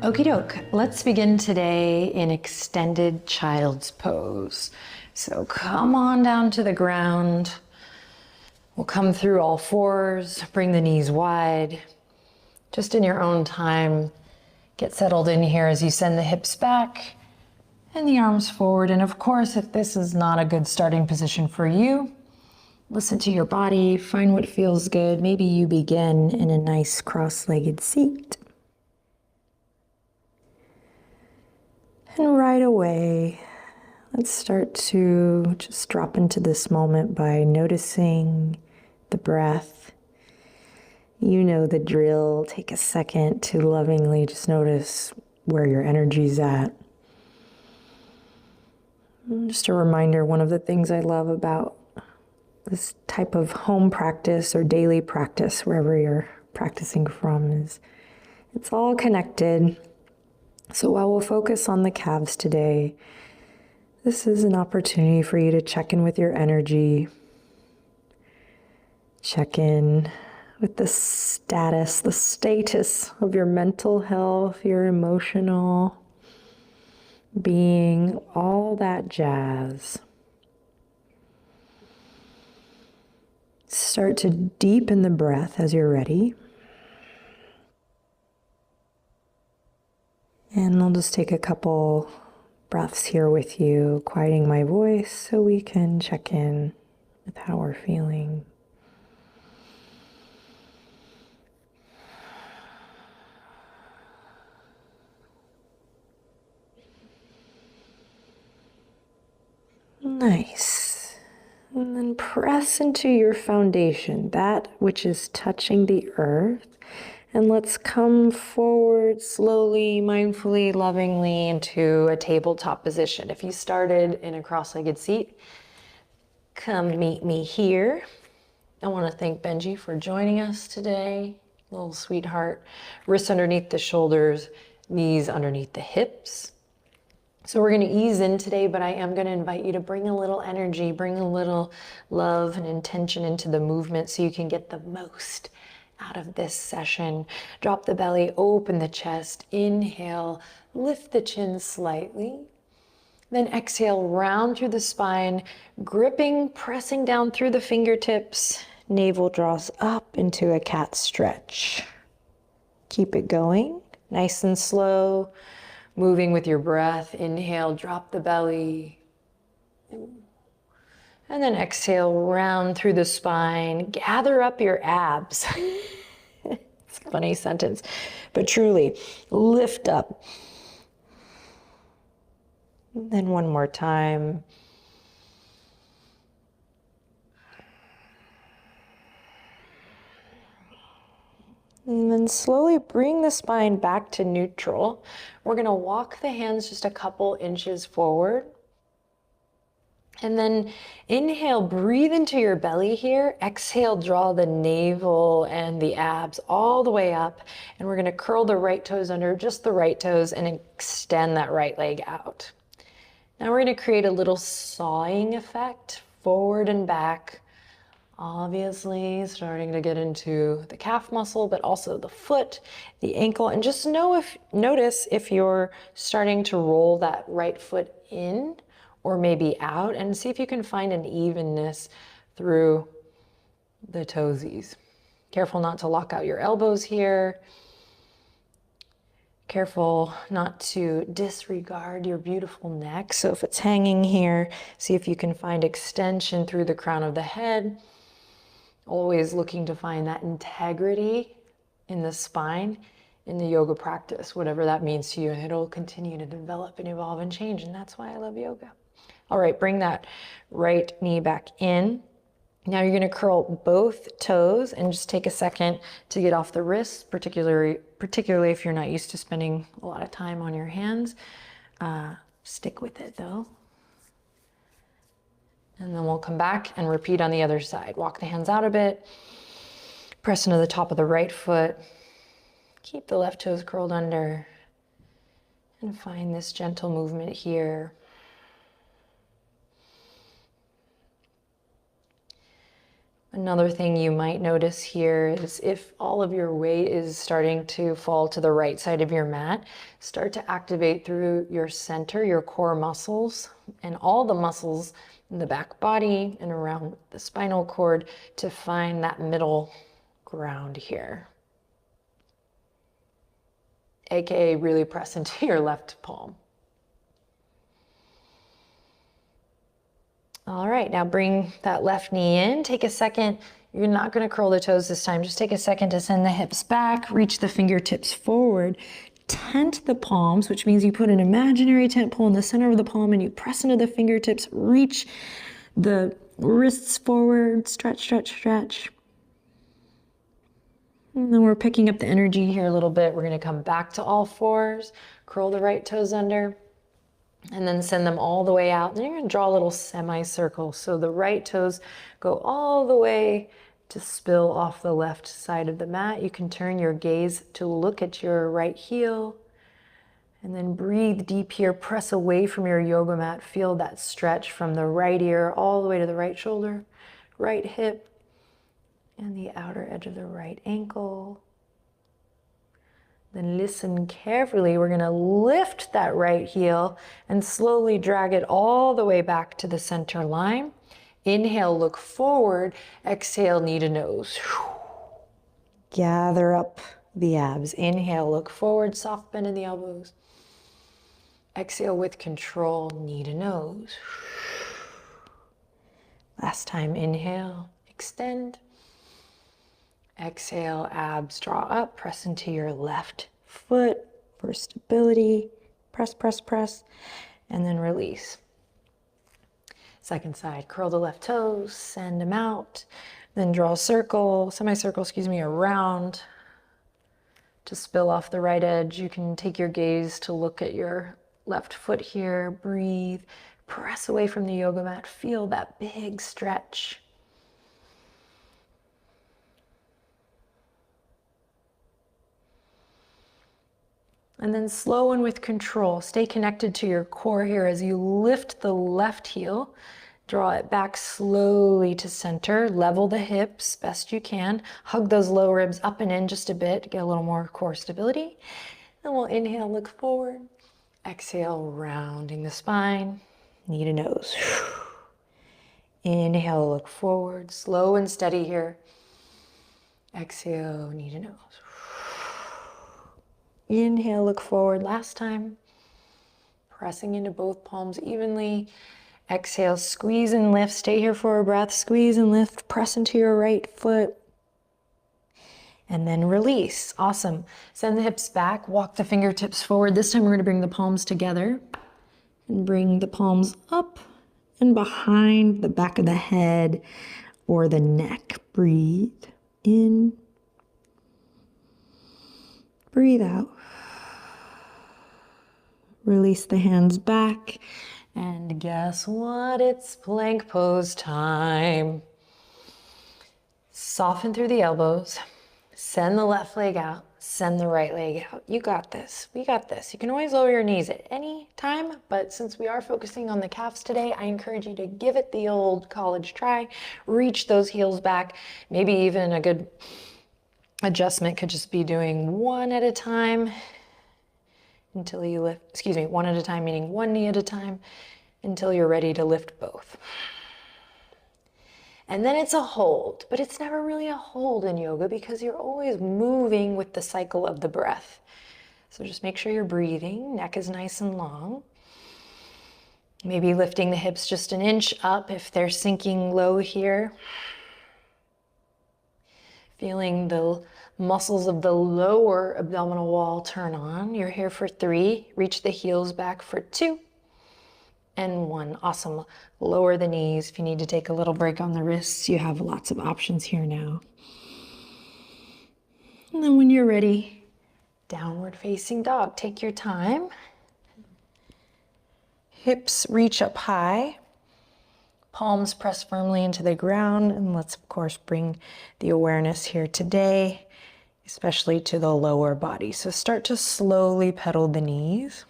Okie doke, let's begin today in extended child's pose. So come on down to the ground. We'll come through all fours, bring the knees wide. Just in your own time, get settled in here as you send the hips back and the arms forward. And of course, if this is not a good starting position for you, listen to your body, find what feels good. Maybe you begin in a nice cross-legged seat. And right away, let's start to just drop into this moment by noticing the breath. You know the drill. Take a second to lovingly just notice where your energy's at. And just a reminder, one of the things I love about this type of home practice or daily practice, wherever you're practicing from, is it's all connected. So while we'll focus on the calves today, this is an opportunity for you to check in with your energy, check in with the status of your mental health, your emotional being, all that jazz. Start to deepen the breath as you're ready. And I'll just take a couple breaths here with you, quieting my voice so we can check in with how we're feeling. Nice. And then press into your foundation, that which is touching the earth. And let's come forward slowly, mindfully, lovingly into a tabletop position. If you started in a cross-legged seat, come meet me here. I want to thank Benji for joining us today. Little sweetheart. Wrists underneath the shoulders, knees underneath the hips. So we're going to ease in today, but I am going to invite you to bring a little energy, bring a little love and intention into the movement so you can get the most out of this session. Drop the belly, open the chest, inhale, lift the chin slightly. Then exhale, round through the spine, gripping, pressing down through the fingertips. Navel draws up into a cat stretch. Keep it going, nice and slow, moving with your breath. Inhale, drop the belly. And then exhale, round through the spine, gather up your abs. It's a funny sentence, but truly, lift up. And then one more time. And then slowly bring the spine back to neutral. We're gonna walk the hands just a couple inches forward. And then inhale, breathe into your belly here. Exhale, draw the navel and the abs all the way up. And we're gonna curl the right toes under, just the right toes, and extend that right leg out. Now we're gonna create a little sawing effect, forward and back. Obviously starting to get into the calf muscle, but also the foot, the ankle, and just notice if you're starting to roll that right foot in or maybe out, and see if you can find an evenness through the toesies. Careful not to lock out your elbows here. Careful not to disregard your beautiful neck. So if it's hanging here, see if you can find extension through the crown of the head. Always looking to find that integrity in the spine in the yoga practice, whatever that means to you, and it'll continue to develop and evolve and change, and that's why I love yoga. All right, bring that right knee back in. Now you're gonna curl both toes and just take a second to get off the wrists, particularly if you're not used to spending a lot of time on your hands. Stick with it though. And then we'll come back and repeat on the other side. Walk the hands out a bit, press into the top of the right foot, keep the left toes curled under, and find this gentle movement here. Another thing you might notice here is if all of your weight is starting to fall to the right side of your mat, start to activate through your center, your core muscles, and all the muscles in the back body and around the spinal cord to find that middle ground here. AKA really press into your left palm. All right, now bring that left knee in. Take a second. You're not going to curl the toes this time. Just take a second to send the hips back, reach the fingertips forward, tent the palms, which means you put an imaginary tent pole in the center of the palm and you press into the fingertips, reach the wrists forward, stretch, stretch, stretch. And then we're picking up the energy here a little bit. We're going to come back to all fours, curl the right toes under, and then send them all the way out. Then you're going to draw a little semicircle. So the right toes go all the way to spill off the left side of the mat. You can turn your gaze to look at your right heel. And then breathe deep here. Press away from your yoga mat. Feel that stretch from the right ear all the way to the right shoulder, right hip, and the outer edge of the right ankle. Then listen carefully. We're gonna lift that right heel and slowly drag it all the way back to the center line. Inhale, look forward. Exhale, knee to nose. Gather up the abs. Inhale, look forward, soft bend in the elbows. Exhale with control, knee to nose. Last time, inhale, extend. Exhale, abs draw up, press into your left foot for stability. Press, press, press, and then release. Second side, curl the left toes, send them out. Then draw a circle, semicircle, around to spill off the right edge. You can take your gaze to look at your left foot here. Breathe, press away from the yoga mat. Feel that big stretch. And then slow and with control, stay connected to your core here as you lift the left heel. Draw it back slowly to center. Level the hips best you can. Hug those low ribs up and in just a bit to get a little more core stability. Then we'll inhale, look forward. Exhale, rounding the spine. Knee to nose. Inhale, look forward. Slow and steady here. Exhale, knee to nose. Inhale, look forward. Last time. Pressing into both palms evenly. Exhale, squeeze and lift. Stay here for a breath. Squeeze and lift. Press into your right foot. And then release. Awesome. Send the hips back. Walk the fingertips forward. This time we're going to bring the palms together. And bring the palms up and behind the back of the head or the neck. Breathe in. Breathe out. Release the hands back. And guess what? It's plank pose time. Soften through the elbows. Send the left leg out. Send the right leg out. You got this. We got this. You can always lower your knees at any time, but since we are focusing on the calves today, I encourage you to give it the old college try. Reach those heels back. Maybe even a good adjustment could just be doing one at a time until you lift, one at a time, meaning one knee at a time, until you're ready to lift both. And then it's a hold, but it's never really a hold in yoga because you're always moving with the cycle of the breath. So just make sure you're breathing, neck is nice and long. Maybe lifting the hips just an inch up if they're sinking low here. Feeling the muscles of the lower abdominal wall turn on. You're here for 3. Reach the heels back for 2 and 1. Awesome. Lower the knees. If you need to take a little break on the wrists, you have lots of options here now. And then when you're ready, downward facing dog. Take your time. Hips reach up high. Palms press firmly into the ground, and let's of course bring the awareness here today, especially to the lower body. So start to slowly pedal the knees.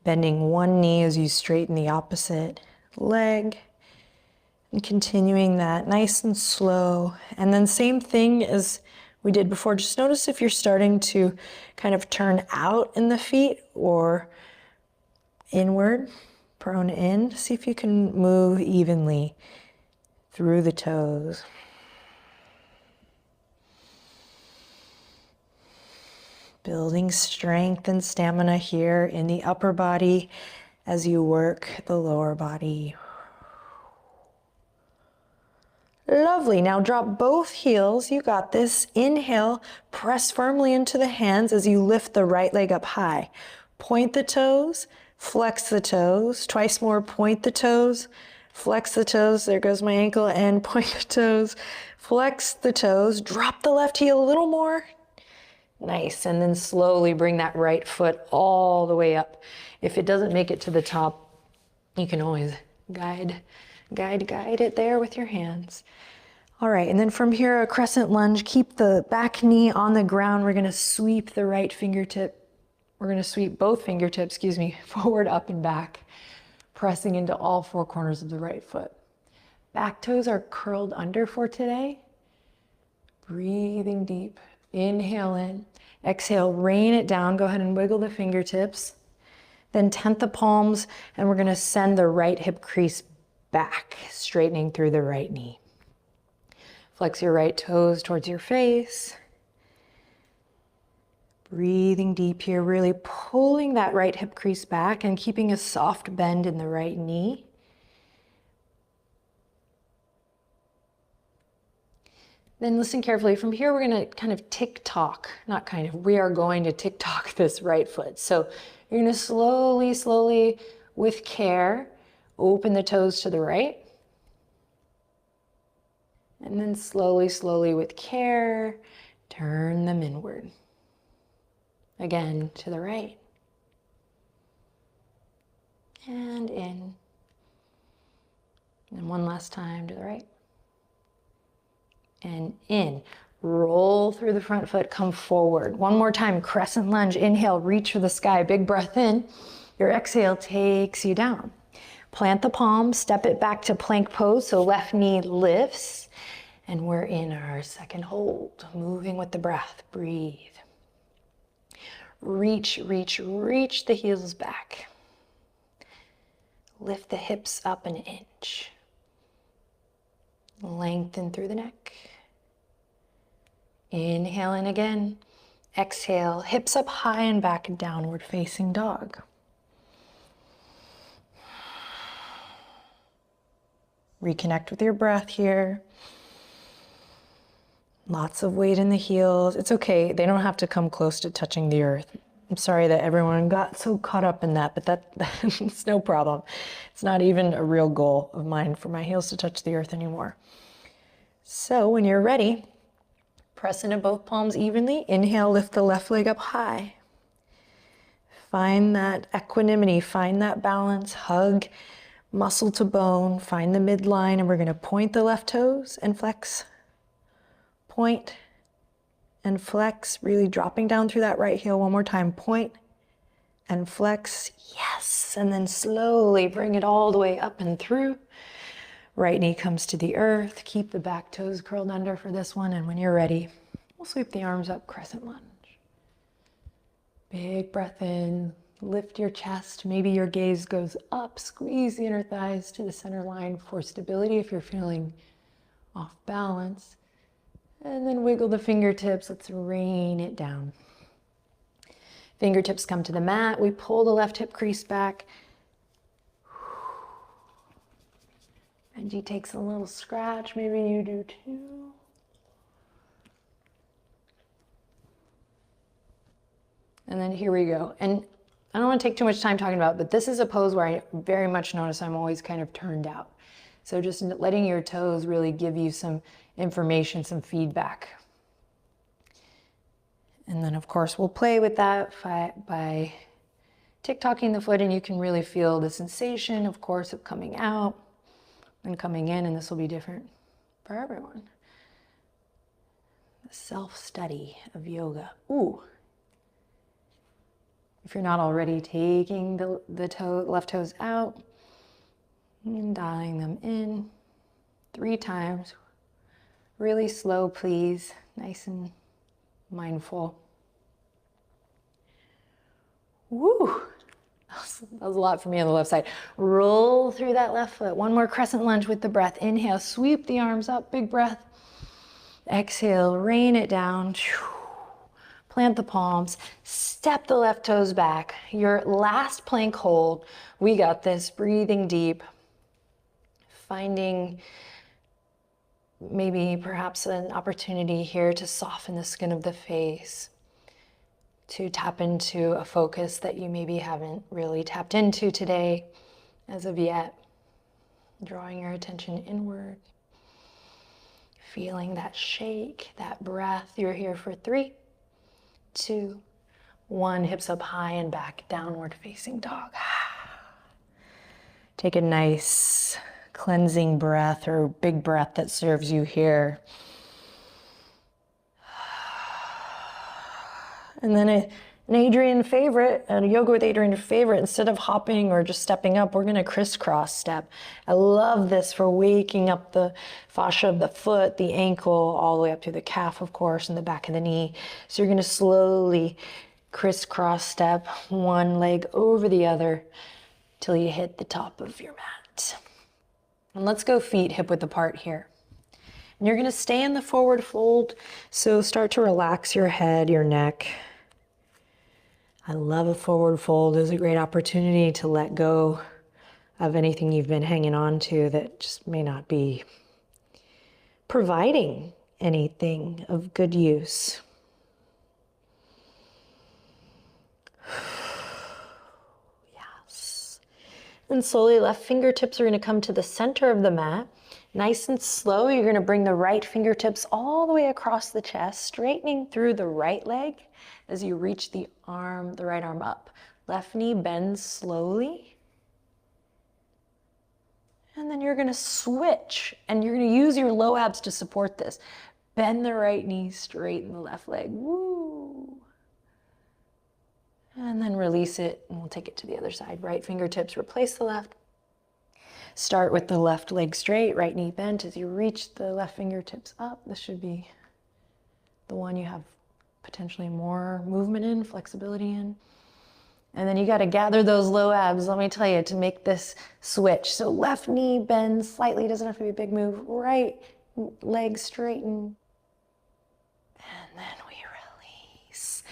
Bending one knee as you straighten the opposite leg. And continuing that nice and slow. And then same thing as we did before. Just notice if you're starting to kind of turn out in the feet or inward, prone in. See if you can move evenly through the toes. Building strength and stamina here in the upper body as you work the lower body. Lovely. Now drop both heels. You got this. Inhale, press firmly into the hands as you lift the right leg up high. Point the toes, flex the toes. Twice more, point the toes, flex the toes. There goes my ankle. And point the toes, flex the toes. Drop the left heel a little more. Nice. And then slowly bring that right foot all the way up. If it doesn't make it to the top, you can always guide it there with your hands. All right, and then from here, a crescent lunge. Keep the back knee on the ground. We're gonna sweep the right fingertip. We're gonna sweep both fingertips, forward, up, and back, pressing into all four corners of the right foot. Back toes are curled under for today. Breathing deep. Inhale in. Exhale, rain it down. Go ahead and wiggle the fingertips. Then tent the palms, and we're gonna send the right hip crease back, straightening through the right knee. Flex your right toes towards your face. Breathing deep here, really pulling that right hip crease back and keeping a soft bend in the right knee. Then listen carefully. From here, we're gonna kind of we are going to tick-tock this right foot. So you're gonna slowly, with care, open the toes to the right. And then slowly with care, turn them inward. Again, to the right. And in. And one last time to the right. And in. Roll through the front foot, come forward. One more time, crescent lunge. Inhale, reach for the sky, big breath in. Your exhale takes you down. Plant the palm, step it back to plank pose, so left knee lifts. And we're in our second hold, moving with the breath. Breathe. Reach the heels back. Lift the hips up an inch. Lengthen through the neck. Inhale in again. Exhale, hips up high and back, downward facing dog. Reconnect with your breath here. Lots of weight in the heels. It's okay, they don't have to come close to touching the earth. I'm sorry that everyone got so caught up in that, but that's no problem. It's not even a real goal of mine for my heels to touch the earth anymore. So when you're ready, press into both palms evenly. Inhale, lift the left leg up high. Find that equanimity, find that balance, hug muscle to bone, find the midline, and we're gonna point the left toes and flex. Point and flex, really dropping down through that right heel one more time. Point and flex, yes. And then slowly bring it all the way up and through. Right knee comes to the earth. Keep the back toes curled under for this one. And when you're ready, we'll sweep the arms up, crescent lunge. Big breath in, lift your chest. Maybe your gaze goes up, squeeze the inner thighs to the center line for stability if you're feeling off balance. And then wiggle the fingertips. Let's rain it down. Fingertips come to the mat. We pull the left hip crease back. Benji takes a little scratch. Maybe you do too. And then here we go. And I don't want to take too much time talking about it, but this is a pose where I very much notice I'm always kind of turned out. So just letting your toes really give you some information, some feedback. And then of course we'll play with that by tick-tocking the foot, and you can really feel the sensation, of course, of coming out and coming in, and this will be different for everyone. The self-study of yoga. Ooh. If you're not already taking the left toes out and dialing them in. 3 times. Really slow, please. Nice and mindful. Woo! That was a lot for me on the left side. Roll through that left foot. One more crescent lunge with the breath. Inhale, sweep the arms up, big breath. Exhale, rain it down. Plant the palms, step the left toes back. Your last plank hold. We got this, breathing deep. Finding maybe perhaps an opportunity here to soften the skin of the face, to tap into a focus that you maybe haven't really tapped into today as of yet. Drawing your attention inward. Feeling that shake, that breath. You're here for 3, 2, 1. Hips up high and back, downward facing dog. Take a nice cleansing breath or big breath that serves you here. And then an Adriene favorite, a Yoga with Adriene favorite, instead of hopping or just stepping up, we're gonna crisscross step. I love this for waking up the fascia of the foot, the ankle, all the way up to the calf, of course, and the back of the knee. So you're gonna slowly crisscross step one leg over the other till you hit the top of your mat. And let's go feet hip width apart here. And you're gonna stay in the forward fold, so start to relax your head, your neck. I love a forward fold. It's a great opportunity to let go of anything you've been hanging on to that just may not be providing anything of good use. Yes. And slowly left fingertips are going to come to the center of the mat. Nice and slow, you're going to bring the right fingertips all the way across the chest, straightening through the right leg as you reach the arm, the right arm up. Left knee bends slowly. And then you're going to switch, and you're going to use your low abs to support this. Bend the right knee, straighten the left leg. Woo! And then release it, and we'll take it to the other side. Right fingertips replace the left. Start with the left leg straight, right knee bent as you reach the left fingertips up. This should be the one you have potentially more movement in, flexibility in. And then you got to gather those low abs, let me tell you, to make this switch. So left knee bends slightly, doesn't have to be a big move. Right leg straighten. And then we release.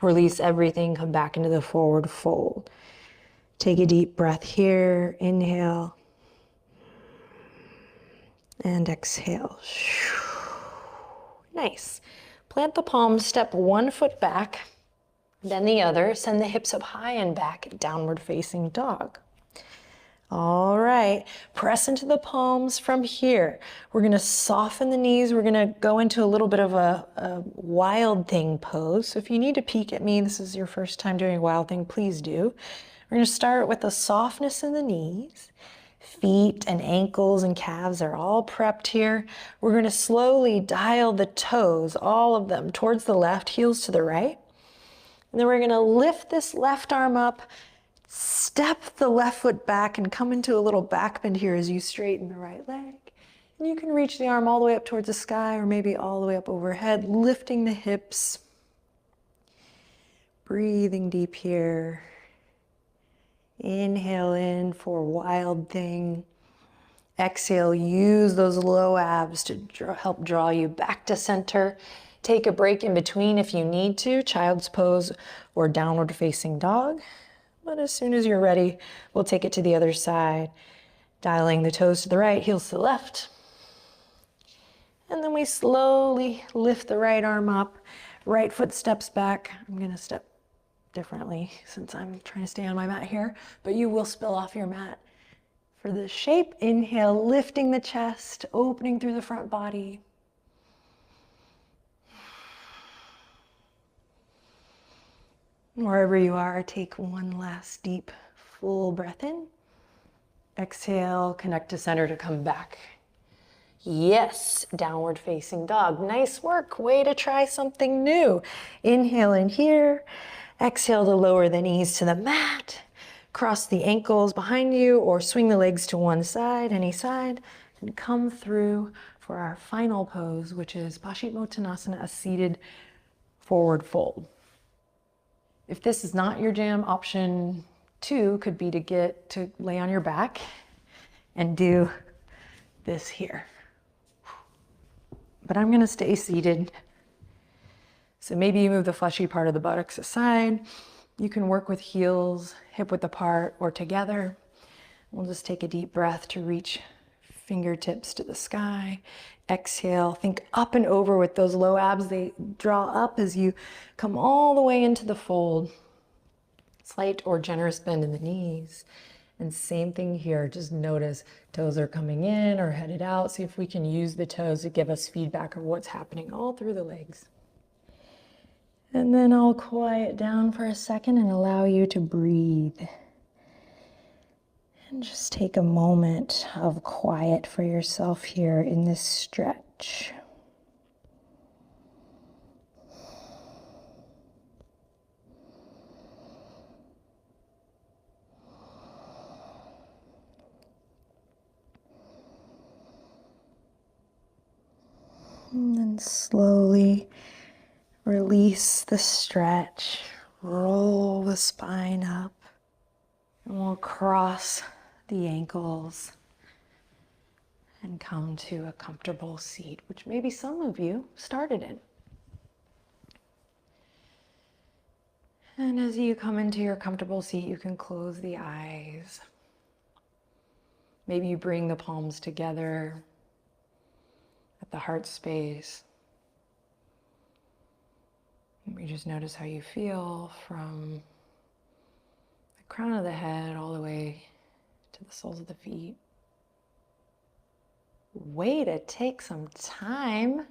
Release everything, come back into the forward fold. Take a deep breath here, inhale. And exhale. Nice. Plant the palms, step one foot back, then the other. Send the hips up high and back, downward facing dog. All right, press into the palms from here. We're gonna soften the knees. We're gonna go into a little bit of a wild thing pose. So if you need to peek at me, this is your first time doing a wild thing, please do. We're gonna start with the softness in the knees. Feet and ankles and calves are all prepped here. We're going to slowly dial the toes, all of them, towards the left, heels to the right. And then we're going to lift this left arm up, step the left foot back, and come into a little back bend here as you straighten the right leg. And you can reach the arm all the way up towards the sky or maybe all the way up overhead, lifting the hips. Breathing deep here. Inhale in for wild thing. Exhale, use those low abs to help draw you back to center. Take a break in between if you need to, child's pose or downward facing dog. But as soon as you're ready, we'll take it to the other side. Dialing the toes to the right, heels to the left. And then we slowly lift the right arm up. Right foot steps back. I'm gonna step differently since I'm trying to stay on my mat here, but you will spill off your mat. For the shape, inhale, lifting the chest, opening through the front body. Wherever you are, take one last deep, full breath in. Exhale, connect to center to come back. Yes, downward facing dog. Nice work, way to try something new. Inhale in here. Exhale to lower the knees to the mat. Cross the ankles behind you or swing the legs to one side, any side. And come through for our final pose, which is Paschimottanasana, a seated forward fold. If this is not your jam, option 2 could be to get to lay on your back and do this here. But I'm gonna stay seated. So maybe you move the fleshy part of the buttocks aside. You can work with heels hip width apart or together. We'll just take a deep breath to reach fingertips to the sky. Exhale, think up and over with those low abs. They draw up as you come all the way into the fold. Slight or generous bend in the knees. And same thing here, just notice toes are coming in or headed out. See if we can use the toes to give us feedback of what's happening all through the legs. And then I'll quiet down for a second and allow you to breathe. And just take a moment of quiet for yourself here in this stretch. And then slowly release the stretch, roll the spine up, and we'll cross the ankles and come to a comfortable seat, which maybe some of you started in. And as you come into your comfortable seat, you can close the eyes. Maybe you bring the palms together at the heart space. Maybe just notice how you feel from the crown of the head all the way to the soles of the feet. Way to take some time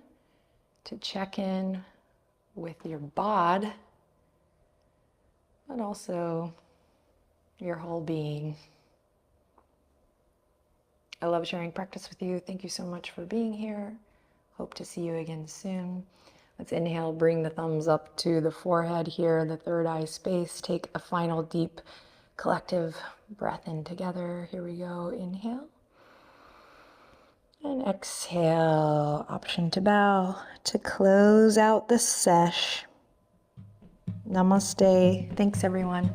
to check in with your bod, but also your whole being. I love sharing practice with you. Thank you so much for being here. Hope to see you again soon. Let's inhale, bring the thumbs up to the forehead here, the third eye space. Take a final deep collective breath in together. Here we go. Inhale. And exhale. Option to bow to close out the sesh. Namaste. Thanks, everyone.